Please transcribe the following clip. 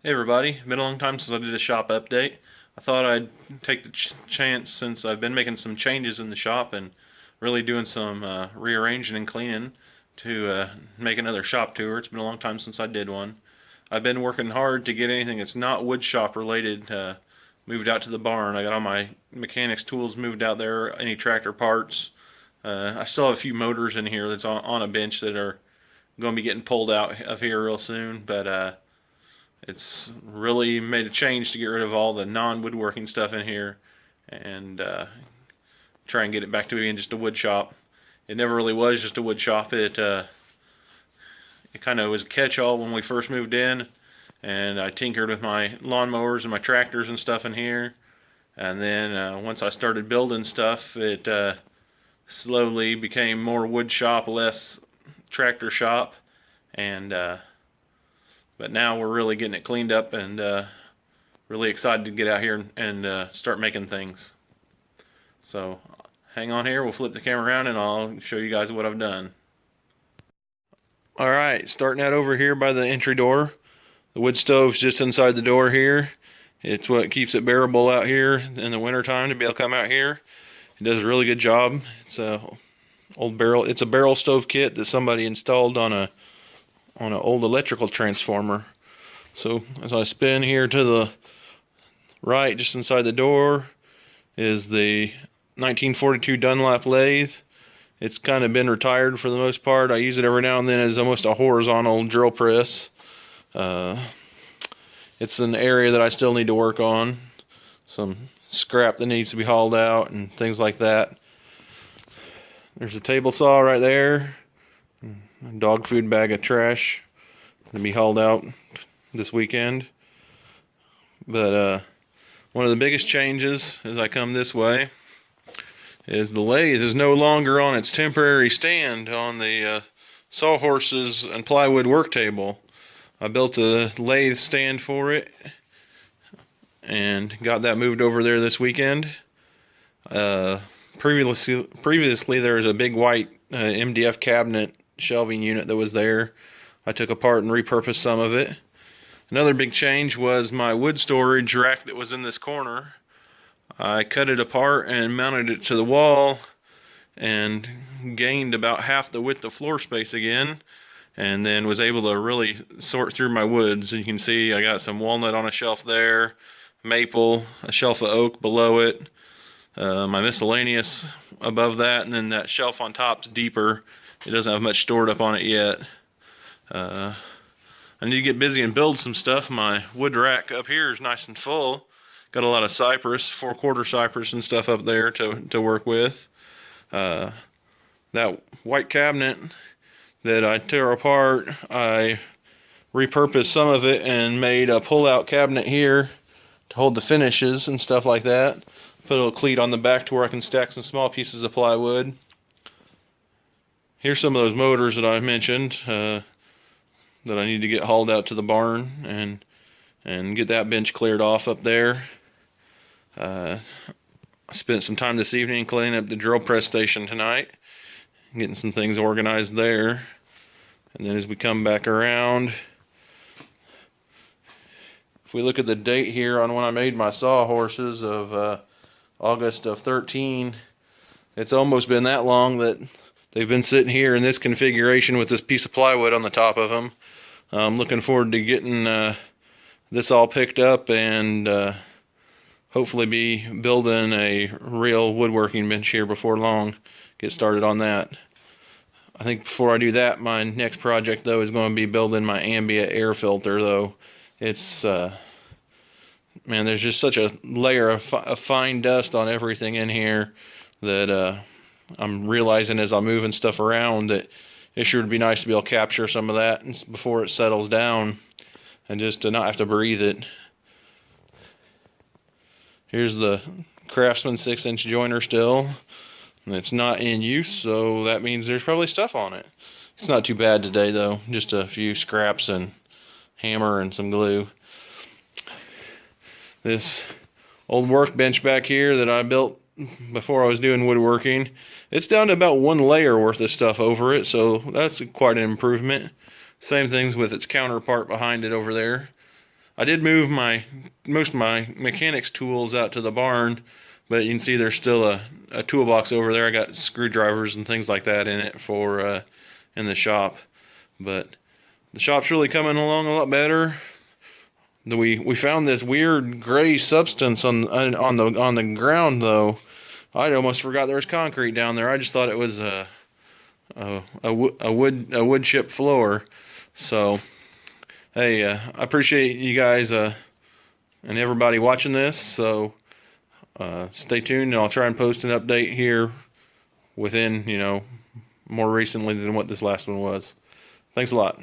Hey everybody, been a long time since I did a shop update. I thought I'd take the chance since I've been making some changes in the shop and really doing some rearranging and cleaning to make another shop tour. It's been a long time since I did one. I've been working hard to get anything that's not wood shop related moved out to the barn. I got all my mechanics tools moved out there, any tractor parts. I still have a few motors in here that's on a bench that are going to be getting pulled out of here real soon, but it's really made a change to get rid of all the non-woodworking stuff in here and try and get it back to being just a wood shop. It never really was just a wood shop. It kind of was a catch-all when we first moved in, and I tinkered with my lawnmowers and my tractors and stuff in here. And then once I started building stuff, it slowly became more wood shop, less tractor shop, and but now we're really getting it cleaned up and really excited to get out here and start making things. So hang on here, we'll flip the camera around and I'll show you guys what I've done. Alright, starting out over here by the entry door. The wood stove's just inside the door here. It's what keeps it bearable out here in the winter time to be able to come out here. It does a really good job. It's a barrel stove kit that somebody installed on an old electrical transformer. So as I spin here to the right, just inside the door, is the 1942 Dunlop lathe. It's kind of been retired for the most part. I use it every now and then as almost a horizontal drill press. It's an area that I still need to work on. Some scrap that needs to be hauled out and things like that. There's a table saw right there. A dog food bag of trash to be hauled out this weekend. But one of the biggest changes as I come this way is the lathe is no longer on its temporary stand on the sawhorses and plywood work table. I built a lathe stand for it and got that moved over there this weekend. Previously there was a big white MDF cabinet shelving unit that was there. I took apart and repurposed some of it. Another big change was my wood storage rack that was in this corner. I cut it apart and mounted it to the wall and gained about half the width of floor space again, and then was able to really sort through my woods. And you can see I got some walnut on a shelf there, maple, a shelf of oak below it, my miscellaneous above that, and then that shelf on top's deeper. It doesn't have much stored up on it yet. I need to get busy and build some stuff. My wood rack up here is nice and full. Got a lot of cypress, 4/4 cypress and stuff up there to work with. That white cabinet that I tore apart, I repurposed some of it and made a pull-out cabinet here to hold the finishes and stuff like that. Put a little cleat on the back to where I can stack some small pieces of plywood. Here's some of those motors that I mentioned that I need to get hauled out to the barn and get that bench cleared off up there. I spent some time this evening cleaning up the drill press station tonight, getting some things organized there. And then as we come back around, if we look at the date here on when I made my sawhorses of August of 13, it's almost been that long that they've been sitting here in this configuration with this piece of plywood on the top of them. I'm looking forward to getting this all picked up and hopefully be building a real woodworking bench here before long. Get started on that. I think before I do that, my next project though is going to be building my ambient air filter though. It's man, there's just such a layer of fine dust on everything in here that I'm realizing as I'm moving stuff around that it sure would be nice to be able to capture some of that before it settles down and just to not have to breathe it. Here's the Craftsman 6-inch joiner still. It's not in use, so that means there's probably stuff on it. It's not too bad today though, just a few scraps and hammer and some glue. This old workbench back here that I built before I was doing woodworking, it's down to about one layer worth of stuff over it, so that's quite an improvement. Same things with its counterpart behind it over there. I did move most of my mechanics tools out to the barn, but you can see there's still a toolbox over there. I got screwdrivers and things like that in it for in the shop. But the shop's really coming along a lot better. We found this weird gray substance on the ground though. I almost forgot there was concrete down there. I just thought it was a wood chip floor. So hey, I appreciate you guys and everybody watching this. So stay tuned, and I'll try and post an update here within more recently than what this last one was. Thanks a lot.